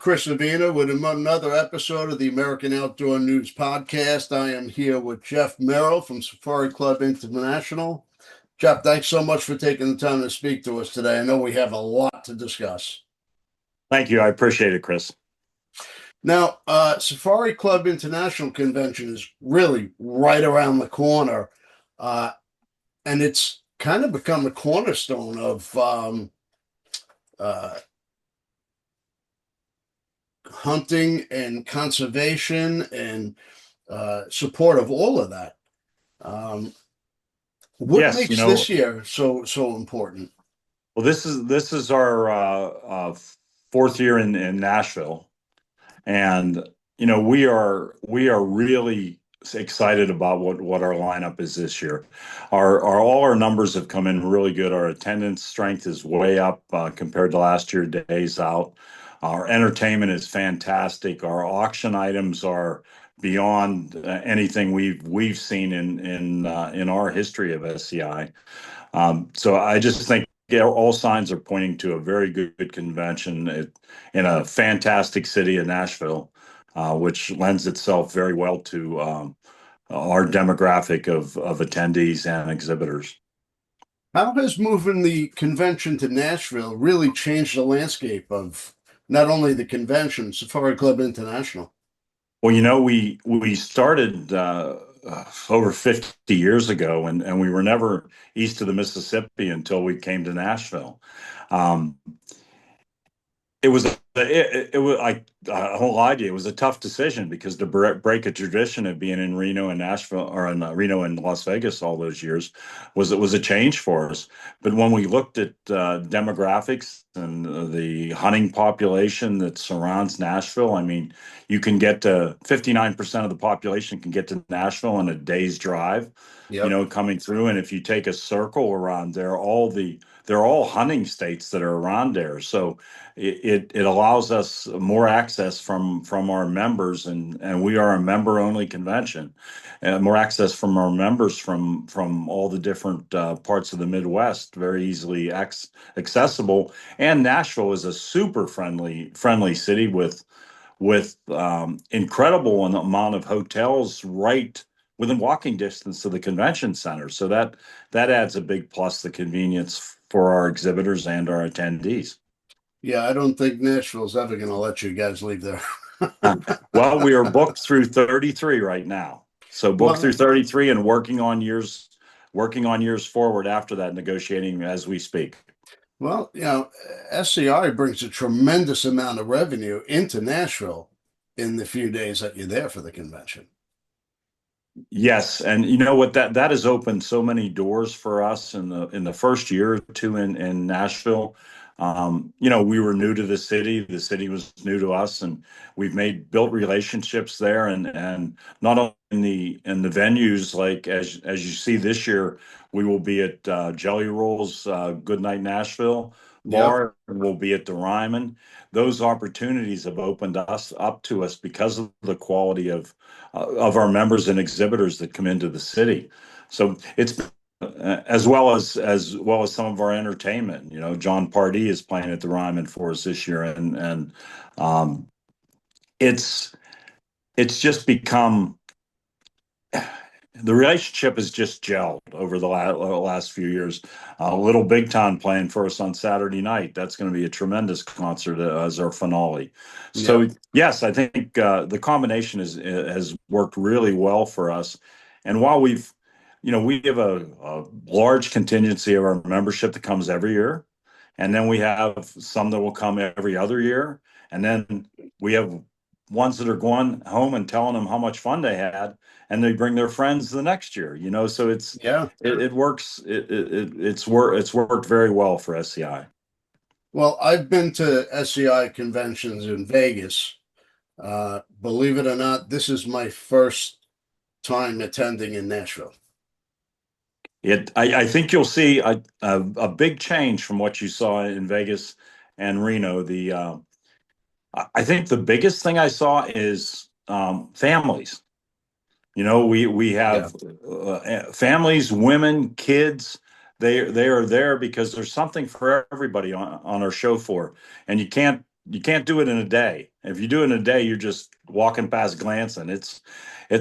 Chris Avena with another episode of the American Outdoor News Podcast. I am here with Jeff Meyerl from Safari Club International. Jeff, thanks so much for taking the time to speak to us today. I know we have a lot to discuss. Thank you. I appreciate it, Chris. Now, Safari Club International Convention is really right around the corner, and it's kind of become a cornerstone of hunting and conservation and support of all of that. What Yes, makes this year so important? well, this is our fourth year in Nashville, and we are really excited about what our lineup is this year. Our all our numbers have come in really good. Our attendance strength is way up compared to last year, days out. Our entertainment is fantastic. Our auction items are beyond anything we've seen in our history of SCI. So I just think all signs are pointing to a very good convention in a fantastic city of Nashville, which lends itself very well to our demographic of attendees and exhibitors. How has moving the convention to Nashville really changed the landscape of not only the convention, Safari Club International? Well, we started over 50 years ago, and we were never east of the Mississippi until we came to Nashville. Um, it was I won't lie to you, it was a tough decision because to break a tradition of being in Reno and Nashville, or in Reno and Las Vegas all those years, was a change for us. But when we looked at demographics and the hunting population that surrounds Nashville, I mean, you can get to 59% of the population can get to Nashville in a day's drive. Yep. Coming through, and if you take a circle around there, they're all hunting states that are around there. So it allows us more access from our members, and we are a member only convention, and more access from our members from all the different parts of the Midwest, very easily accessible. And Nashville is a super friendly city with incredible amount of hotels right within walking distance of the convention center. So that adds a big plus, the convenience for our exhibitors and our attendees. Yeah, I don't think Nashville's ever going to let you guys leave there. Well, we are booked through 33 right now. So booked through 33 and working on years forward after that, negotiating as we speak. Well, SCI brings a tremendous amount of revenue into Nashville in the few days that you're there for the convention. Yes, and you know what, that has opened so many doors for us in the first year or two in Nashville. We were new to the city. The city was new to us, and we've built relationships there, and not only in the venues, like as you see this year, we will be at Jelly Roll's Goodnight Nashville bar. Yep. We'll be at the Ryman. Those opportunities have opened us up to us because of the quality of our members and exhibitors that come into the city. So it's as well as some of our entertainment. John Pardee is playing at the Ryman for us this year, and it's just become, the relationship has just gelled over the last few years. Little Big Town playing for us on Saturday night. That's going to be a tremendous concert as our finale. So yeah. Yes, I think the combination has worked really well for us. And while we have a large contingency of our membership that comes every year, and then we have some that will come every other year, and then we have ones that are going home and telling them how much fun they had, and they bring their friends the next year. So it works. It's worked very well for SCI. Well, I've been to SCI conventions in Vegas. Believe it or not, this is my first time attending in Nashville. I think you'll see a big change from what you saw in Vegas and Reno. I think the biggest thing I saw is families. We have families, women, kids. They are there because there's something for everybody on our show floor, and you can't you can't do it in a day. If you do it in a day, you're just walking past glancing. It's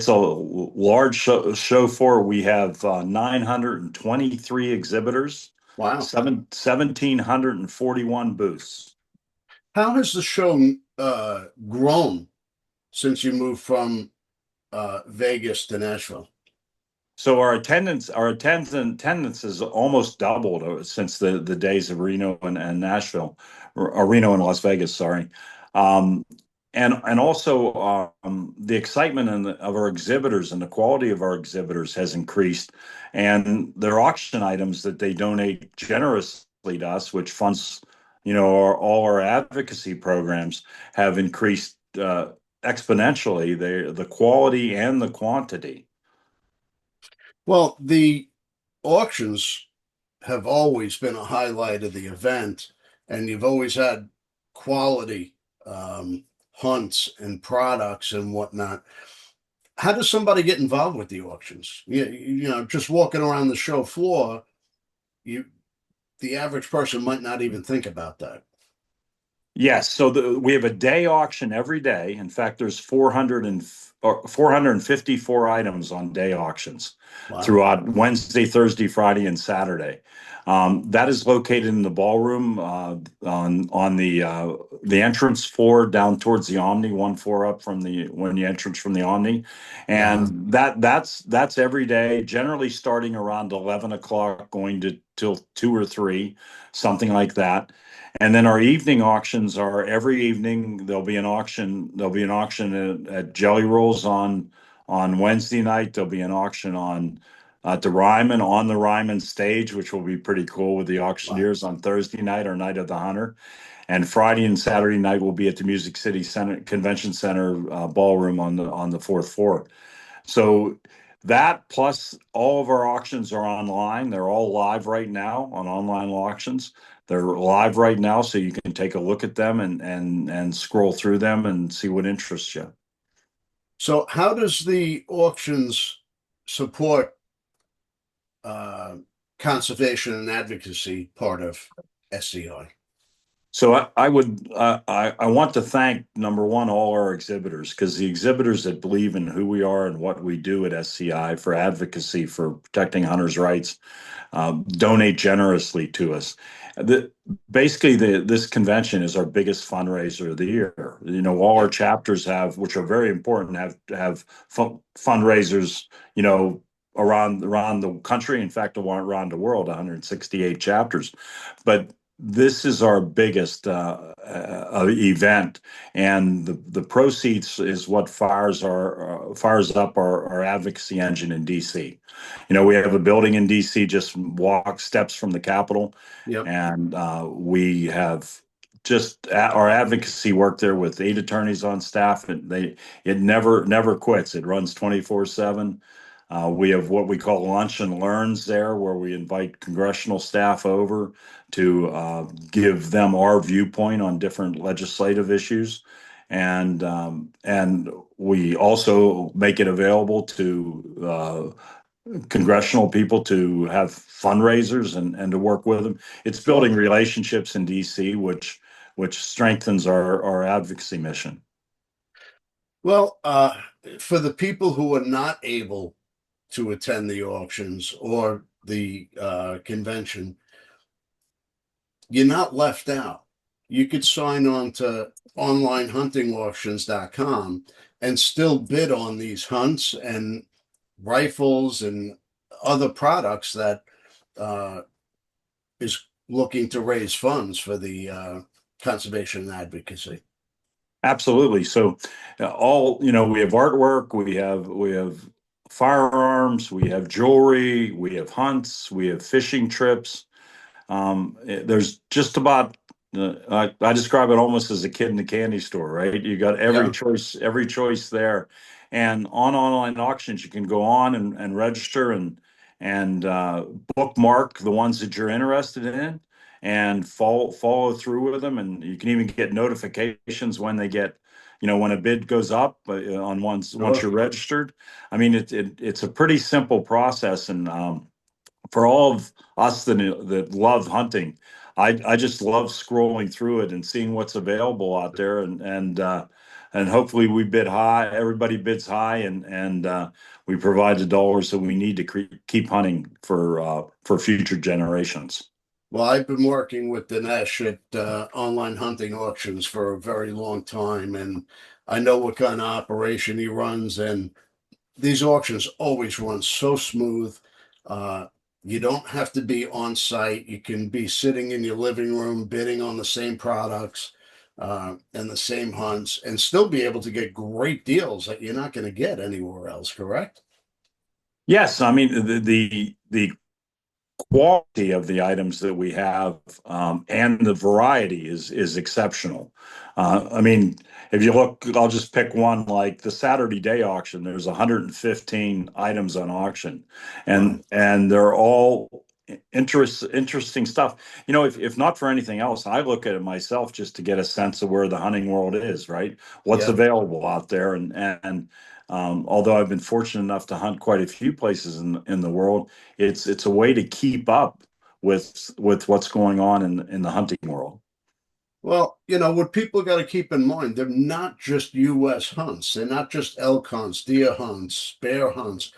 a large show floor. We have 923 exhibitors, Wow. 1,741 booths. How has the show grown since you moved from Vegas to Nashville? So our attendance has almost doubled since the days of Reno and Nashville, or Reno and Las Vegas, sorry. Um, and also the excitement of our exhibitors and the quality of our exhibitors has increased, and their auction items that they donate generously to us, which funds, all our advocacy programs, have increased exponentially. The quality and the quantity. Well, the auctions have always been a highlight of the event, and you've always had quality hunts and products and whatnot. How does somebody get involved with the auctions? Just walking around the show floor, you the average person might not even think about that. Yes, so we have a day auction every day. In fact, there's 454 items on day auctions Wow. throughout Wednesday, Thursday, Friday, and Saturday. That is located in the ballroom on the entrance floor down towards the Omni, one floor up from when you entrance from the Omni, Uh-huh. and that's every day, generally starting around 11 o'clock, going to till 2 or 3, something like that. And then our evening auctions are every evening. There'll be an auction. There'll be an auction at Jelly Rolls on Wednesday night. There'll be an auction at the Ryman, on the Ryman stage, which will be pretty cool with the Wow. auctioneers on Thursday night, our night of the hunter. And Friday and Saturday night will be at the Music City Center Convention Center ballroom on the fourth floor. So that, plus all of our auctions are online. They're all live right now on online auctions. They're live right now, so you can take a look at them and scroll through them and see what interests you. So, how does the auctions support uh, conservation and advocacy part of SCI? So I want to thank, number one, all our exhibitors, because the exhibitors that believe in who we are and what we do at SCI for advocacy for protecting hunters' rights donate generously to us. Basically, this convention is our biggest fundraiser of the year. All our chapters which are very important, have fundraisers, around the country. In fact, around the world, 168 chapters. But this is our biggest event, and the proceeds is what fires up our advocacy engine in DC. We have a building in DC, just walk steps from the Capitol, Yep. and we have just our advocacy work there with 8 attorneys on staff, and it never quits. It runs 24/7. We have what we call lunch and learns there, where we invite congressional staff over to give them our viewpoint on different legislative issues. And we also make it available to congressional people to have fundraisers and to work with them. It's building relationships in DC, which strengthens our advocacy mission. Well, for the people who are not able to attend the auctions or the convention, you're not left out. You could sign on to onlinehuntingauctions.com and still bid on these hunts and rifles and other products that is looking to raise funds for the conservation and advocacy. Absolutely. So, we have artwork, we have firearms, we have jewelry, we have hunts, we have fishing trips. There's just about, I describe it almost as a kid in the candy store, right? You got every Yeah. choice there. And on online auctions, you can go on and register and bookmark the ones that you're interested in and follow through with them. And you can even get notifications when they get, when a bid goes up on once Sure. you're registered. I mean, it's a pretty simple process. And for all of us that love hunting, I just love scrolling through it and seeing what's available out there, and hopefully we bid high. Everybody bids high, and we provide the dollars that we need to keep hunting for future generations. Well, I've been working with Dinesh at online hunting auctions for a very long time, and I know what kind of operation he runs. And these auctions always run so smooth. Uh, you don't have to be on site. You can be sitting in your living room bidding on the same products and the same hunts, and still be able to get great deals that you're not going to get anywhere else. Correct? Yes, I mean the quality of the items that we have, and the variety is exceptional. I mean, if you look, I'll just pick one like the Saturday Day auction. There's 115 items on auction, Wow. and they're all interesting stuff. You know, if not for anything else, I look at it myself just to get a sense of where the hunting world is, right? What's Yeah. available out there, and although I've been fortunate enough to hunt quite a few places in the world, it's a way to keep up with what's going on in the hunting world. Well, what people got to keep in mind, they're not just U.S. hunts. They're not just elk hunts, deer hunts, bear hunts.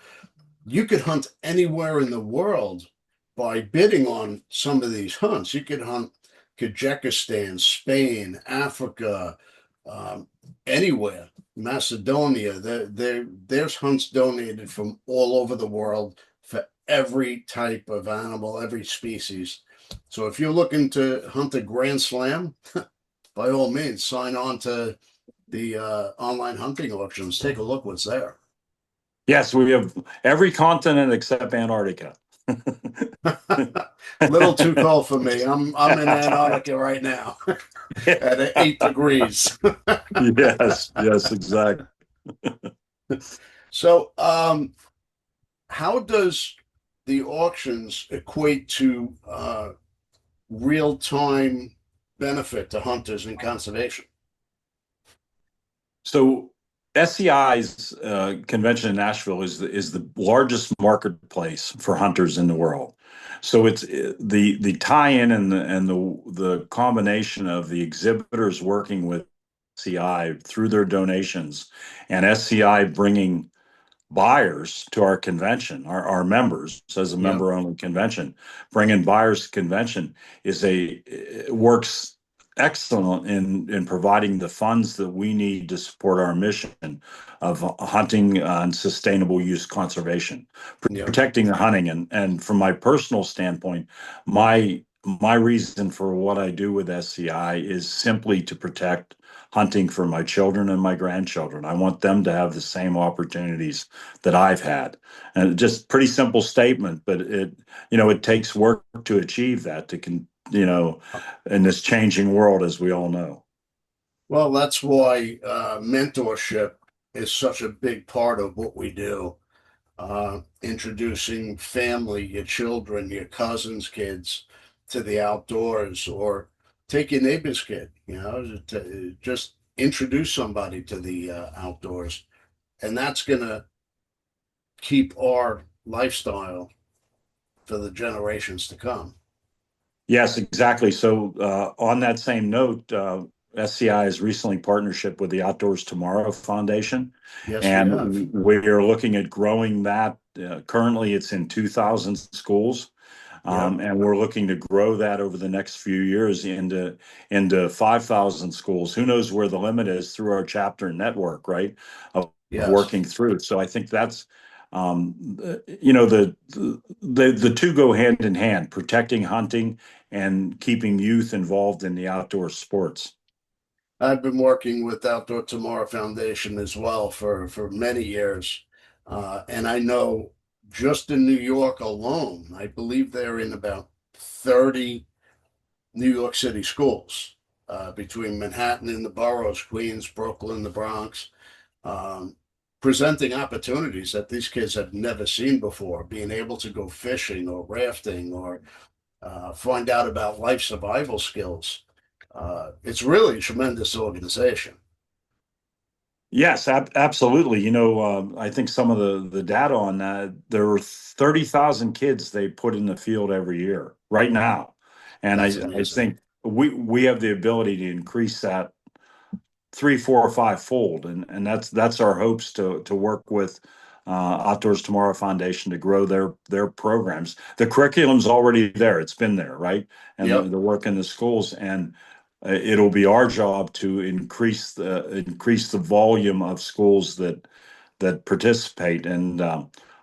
You could hunt anywhere in the world by bidding on some of these hunts. You could hunt Kazakhstan, Spain, Africa, um, anywhere, Macedonia. There's hunts donated from all over the world for every type of animal, every species. So if you're looking to hunt a Grand Slam, by all means, sign on to the online hunting auctions. Take a look what's there. Yes, we have every continent except Antarctica. Little too cold for me. I'm in Antarctica right now at 8 degrees. Yes, yes, exactly. So, how does the auctions equate to real time benefit to hunters and conservation? So SCI's convention in Nashville is the largest marketplace for hunters in the world. So it's the tie-in and the combination of the exhibitors working with SCI through their donations, and SCI bringing buyers to our convention, our members as a Yeah, member only convention, bringing buyers to convention works excellent in providing the funds that we need to support our mission of hunting and sustainable use conservation, yeah. protecting the hunting. And from my personal standpoint, my reason for what I do with SCI is simply to protect hunting for my children and my grandchildren. I want them to have the same opportunities that I've had. And just pretty simple statement, but it takes work to achieve that, in this changing world, as we all know. Well, that's why mentorship is such a big part of what we do. Introducing family, your children, your cousins' kids to the outdoors, or take your neighbor's kid, to just introduce somebody to the outdoors. And that's going to keep our lifestyle for the generations to come. Yes, exactly. So on that same note, SCI has recently partnership with the Outdoors Tomorrow Foundation, Yes, we have. and we're looking at growing that. Currently, it's in 2,000 schools. Yep. And we're looking to grow that over the next few years into 5,000 schools. Who knows where the limit is through our chapter network, right? Of Yes. working through. So I think that's the two go hand in hand: protecting hunting and keeping youth involved in the outdoor sports. I've been working with Outdoor Tomorrow Foundation as well for many years. And I know just in New York alone, I believe they're in about 30 New York City schools between Manhattan and the boroughs, Queens, Brooklyn, the Bronx, um, presenting opportunities that these kids have never seen before, being able to go fishing or rafting or find out about life survival skills. It's really a tremendous organization. Yes, absolutely. I think some of the data on that, there were 30,000 kids they put in the field every year right now. And That's I amazing. think we have the ability to increase that three, four, or five fold, and that's our hopes to work with Outdoors Tomorrow Foundation to grow their programs. The curriculum's already there; it's been there, right? And Yep. the work in the schools, and it'll be our job to increase the volume of schools that participate. And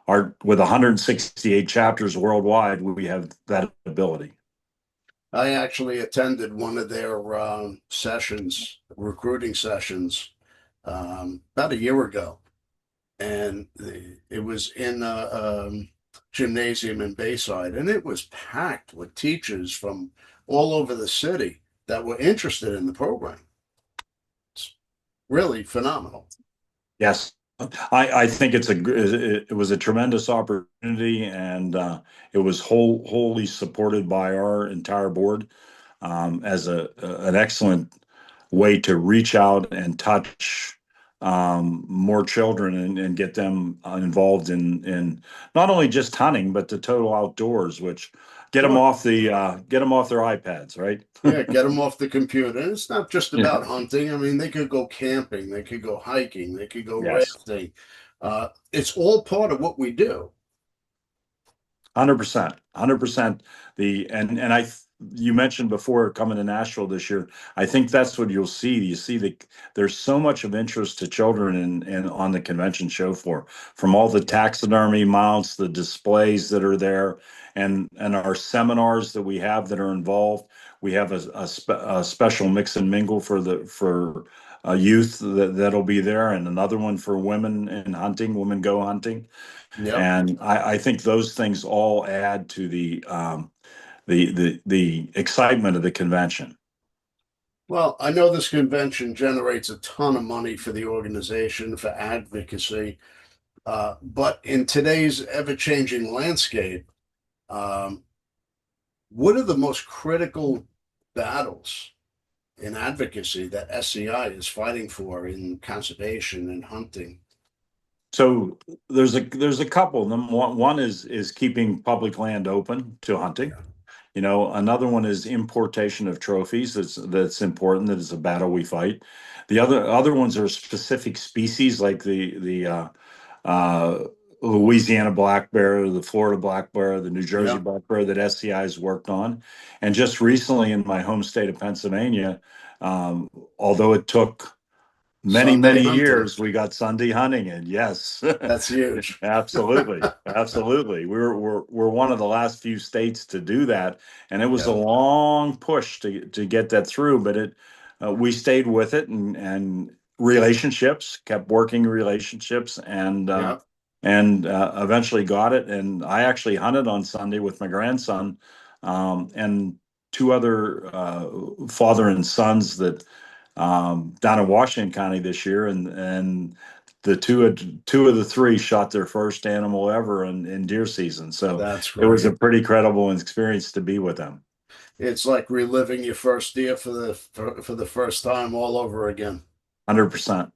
our with 168 chapters worldwide, we have that ability. I actually attended one of their sessions, recruiting sessions, about a year ago, and it was in a gymnasium in Bayside, and it was packed with teachers from all over the city that were interested in the program. It's really phenomenal. Yes, I think it was a tremendous opportunity, and it was wholly supported by our entire board as an excellent way to reach out and touch more children and get them involved in not only just hunting but the total outdoors, which Sure. get them off their iPads, right? Yeah, get them off the computer. And it's not just Yeah. about hunting. I mean, they could go camping, they could go hiking, they could go Yes. rafting. It's all part of what we do. 100%, 100%. You mentioned before coming to Nashville this year. I think that's what you'll see. You see there's so much of interest to children and on the convention show floor, from all the taxidermy mounts, the displays that are there, and our seminars that we have that are involved. We have a special mix and mingle for youth that'll be there, and another one for women in hunting, women go hunting. Yep. And I think those things all add to the excitement of the convention. Well, I know this convention generates a ton of money for the organization for advocacy, but in today's ever-changing landscape, um, what are the most critical battles in advocacy that SCI is fighting for in conservation and hunting? So there's a couple of them. One is keeping public land open to hunting. Yeah. Another one is importation of trophies. That's important. That is a battle we fight. The other ones are specific species like the uh, Louisiana black bear, the Florida black bear, the New Jersey Yeah. black bear that SCI has worked on. And just recently in my home state of Pennsylvania, although it took many, Sunday many hunting. years, we got Sunday hunting in. Yes, That's huge. absolutely, absolutely. We're one of the last few states to do that, and it was a Yeah. long push to get that through. But we stayed with it, and relationships kept working relationships, Yeah. and eventually got it. And I actually hunted on Sunday with my grandson, and two other father and sons that down in Washington County this year, and the two of the three shot their first animal ever in deer season. So That's it was a great. pretty credible experience to be with them. It's like reliving your first deer for the first time all over again. 100%.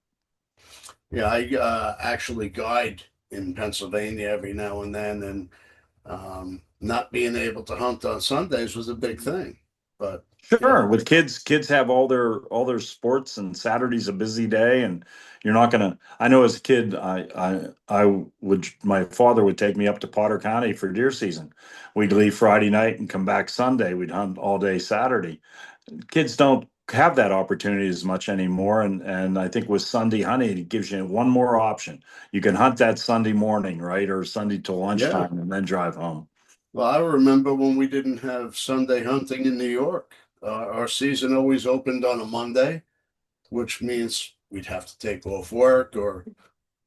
Yeah, I actually guide in Pennsylvania every now and then, and not being able to hunt on Sundays was a big thing. But you Sure. know, With kids have all their sports, and Saturday's a busy day, and you're not gonna. I know as a kid, my father would take me up to Potter County for deer season. We'd leave Friday night and come back Sunday. We'd hunt all day Saturday. Kids don't have that opportunity as much anymore, and I think with Sunday hunting, it gives you one more option. You can hunt that Sunday morning, right, or Sunday till yeah. lunchtime, and then drive home. Well, I remember when we didn't have Sunday hunting in New York. Our season always opened on a Monday, which means we'd have to take off work or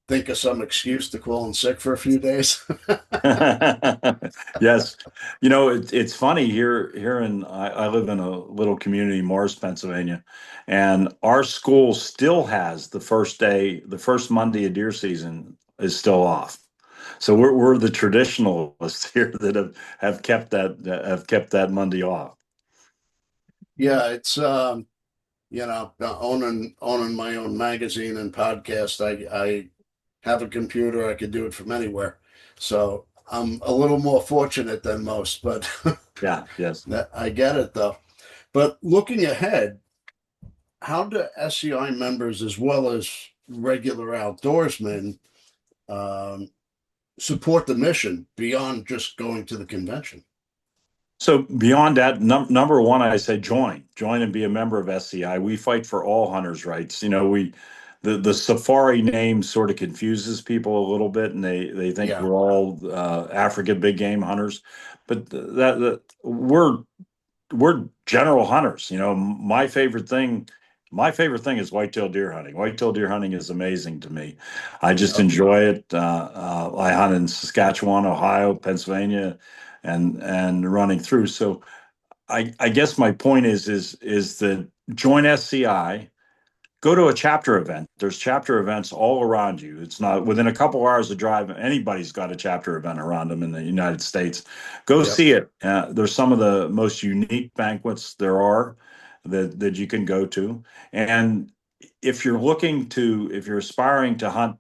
think of some excuse to call in sick for a few days. Yes. It's funny here I live in a little community, Morris, Pennsylvania, and our school still has the first Monday of deer season is still off. So we're the traditionalists here that have kept that Monday off. Yeah, it's owning my own magazine and podcast. I have a computer. I could do it from anywhere. So I'm a little more fortunate than most, but Yeah, yes. I get it though. But looking ahead, how do SCI members as well as regular outdoorsmen um, support the mission beyond just going to the convention? So beyond that, number one, I say join and be a member of SCI. We fight for all hunters' rights. The safari name sort of confuses people a little bit, and they think Yeah. we're all African big game hunters, but we're general hunters. My favorite thing is whitetail deer hunting. Whitetail deer hunting is amazing to me. I just Yep. enjoy it. I hunt in Saskatchewan, Ohio, Pennsylvania, and running through. So I guess my point is that join SCI, go to a chapter event. There's chapter events all around you. It's not within a couple hours of drive. Anybody's got a chapter event around them in the United States. Go Yep. see it. There's some of the most unique banquets there are that you can go to. And if you're aspiring to hunt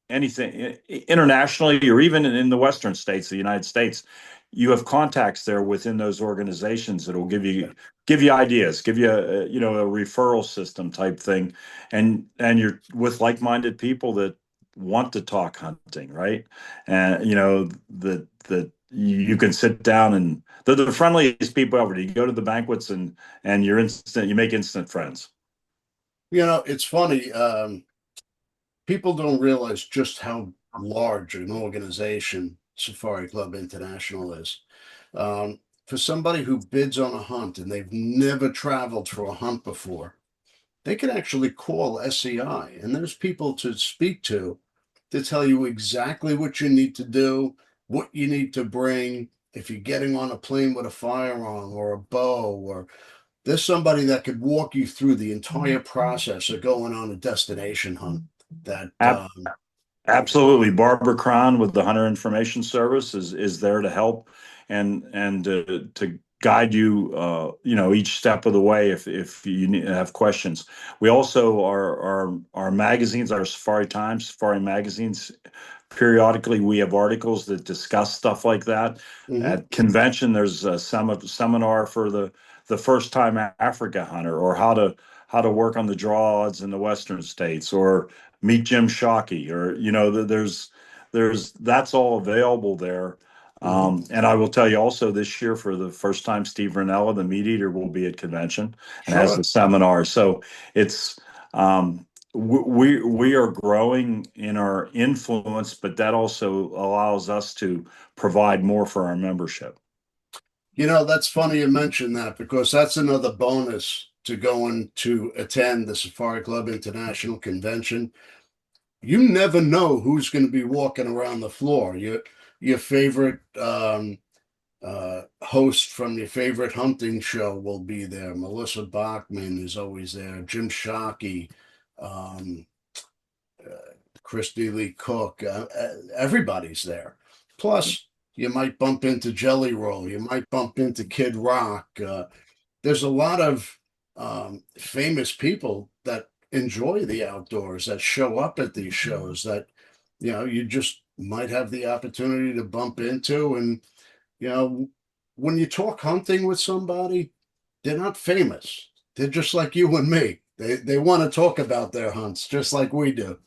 anything internationally or even in the Western states, the United States, you have contacts there within those organizations that will give you ideas, give you a referral system type thing, and you're with like-minded people that want to talk hunting, right? And that you can sit down and they're the friendliest people ever. You go to the banquets and you make instant friends. It's funny. People don't realize just how large an organization Safari Club International is. For somebody who bids on a hunt and they've never traveled for a hunt before, they can actually call SCI, and there's people to speak to tell you exactly what you need to do, what you need to bring. If you're getting on a plane with a firearm or a bow, or there's somebody that could walk you through the entire process of going on a destination hunt. That Absolutely. Barbara Cron with the Hunter Information Service is there to help and to guide you each step of the way if you have questions. We also our magazines, our Safari Times, Safari magazines, periodically we have articles that discuss stuff like that. mhm. At convention, there's a seminar for the first time Africa hunter, or how to work on the draw odds in the Western states, or meet Jim Shockey, or there's that's all available there. Mhm. And I will tell you also, this year for the first time, Steve Ranella, the meat eater, will be at convention and has Sure. the seminar. So it's we are growing in our influence, but that also allows us to provide more for our membership. That's funny you mentioned that because that's another bonus to going to attend the Safari Club International Convention. You never know who's going to be walking around the floor. Your favorite host from your favorite hunting show will be there. Melissa Bachman is always there. Jim Shockey, um, Christy Lee Cook, everybody's there. Plus, you might bump into Jelly Roll. You might bump into Kid Rock. There's a lot of famous people that enjoy the outdoors that show up at these shows that you just might have the opportunity to bump into. And you know when you talk hunting with somebody, they're not famous. They're just like you and me. They want to talk about their hunts just like we do.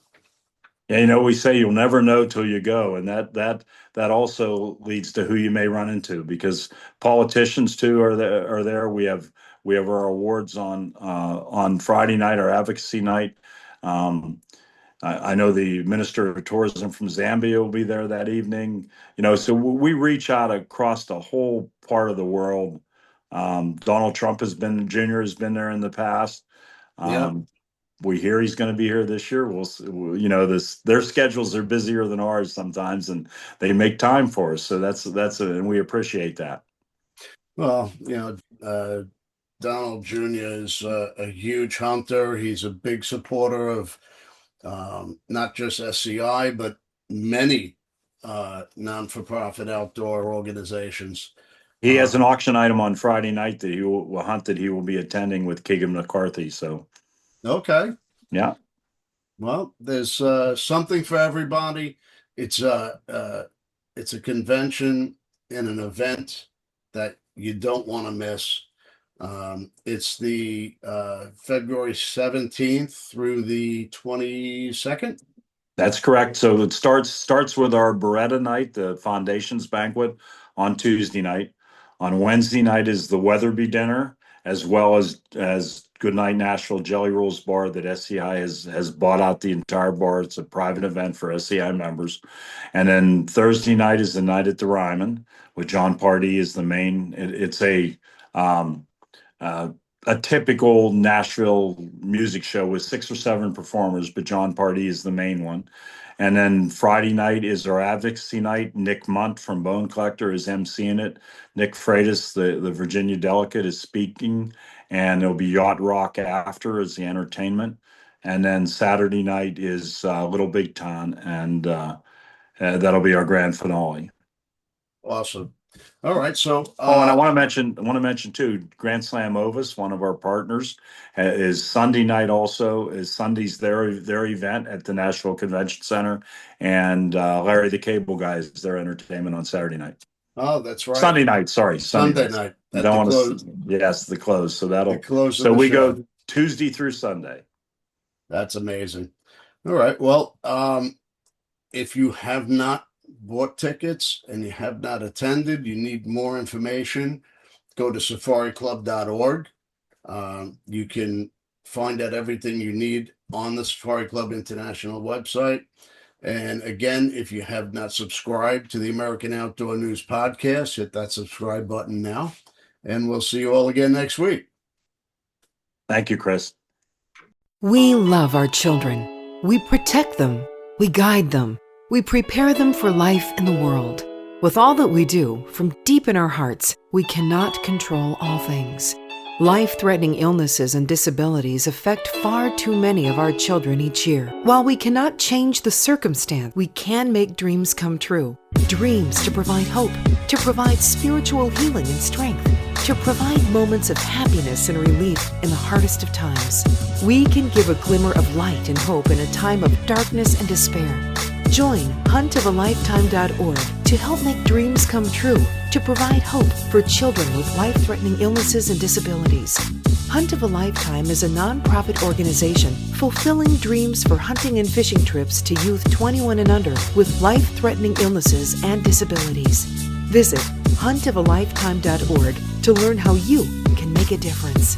Yeah, we say you'll never know till you go, and that also leads to who you may run into, because politicians too are there. We have our awards on Friday night, our advocacy night. Um, I know the Minister of Tourism from Zambia will be there that evening. So we reach out across the whole part of the world. Donald Trump Jr. has been there in the past. Yep. Um, we hear he's going to be here this year. Their schedules are busier than ours sometimes, and they make time for us. So and we appreciate that. Well, Donald Jr. is a huge hunter. He's a big supporter of not just SCI, but many non-for-profit outdoor organizations. He has an auction item on Friday night that he will hunt that he will be attending with Keegan McCarthy. So Okay. yeah. Well, there's something for everybody. It's it's a convention and an event that you don't want to miss. It's the February 17th through the 22nd. That's correct. So it starts with our Beretta night, the Foundations banquet on Tuesday night. On Wednesday night is the Weatherby dinner, as well as Goodnight Nashville Jelly Rolls Bar that SCI has bought out the entire bar. It's a private event for SCI members. And then Thursday night is the night at the Ryman with John Pardee is the main. It's um, a typical Nashville music show with 6 or 7 performers, but John Pardee is the main one. And then Friday night is our advocacy night. Nick Munt from Bone Collector is emceeing it. Nick Freitas, the Virginia delegate, is speaking, and there'll be yacht rock after as the entertainment. And then Saturday night is Little Big Town, and that'll be our grand finale. Awesome. All right. So, and I want to mention too, Grand Slam Ovis, one of our partners, is Sunday night also. Is Sunday's their event at the Nashville Convention Center, and Larry the Cable Guy is their entertainment on Saturday night. Oh, that's right. Sunday night. Sorry, Sunday night. Yes, the close. So that'll close. So we go Tuesday through Sunday. That's amazing. All right. Well, if you have not bought tickets and you have not attended, you need more information, go to safariclub.org. You can find out everything you need on the Safari Club International website. And again, if you have not subscribed to the American Outdoor News Podcast, hit that subscribe button now. And we'll see you all again next week. Thank you, Chris. We love our children. We protect them. We guide them. We prepare them for life in the world. With all that we do, from deep in our hearts, we cannot control all things. Life-threatening illnesses and disabilities affect far too many of our children each year. While we cannot change the circumstance, we can make dreams come true. Dreams to provide hope, to provide spiritual healing and strength, to provide moments of happiness and relief in the hardest of times. We can give a glimmer of light and hope in a time of darkness and despair. Join huntofalifetime.org to help make dreams come true, to provide hope for children with life-threatening illnesses and disabilities. Hunt of a Lifetime is a nonprofit organization fulfilling dreams for hunting and fishing trips to youth 21 and under with life-threatening illnesses and disabilities. Visit huntofalifetime.org to learn how you can make a difference.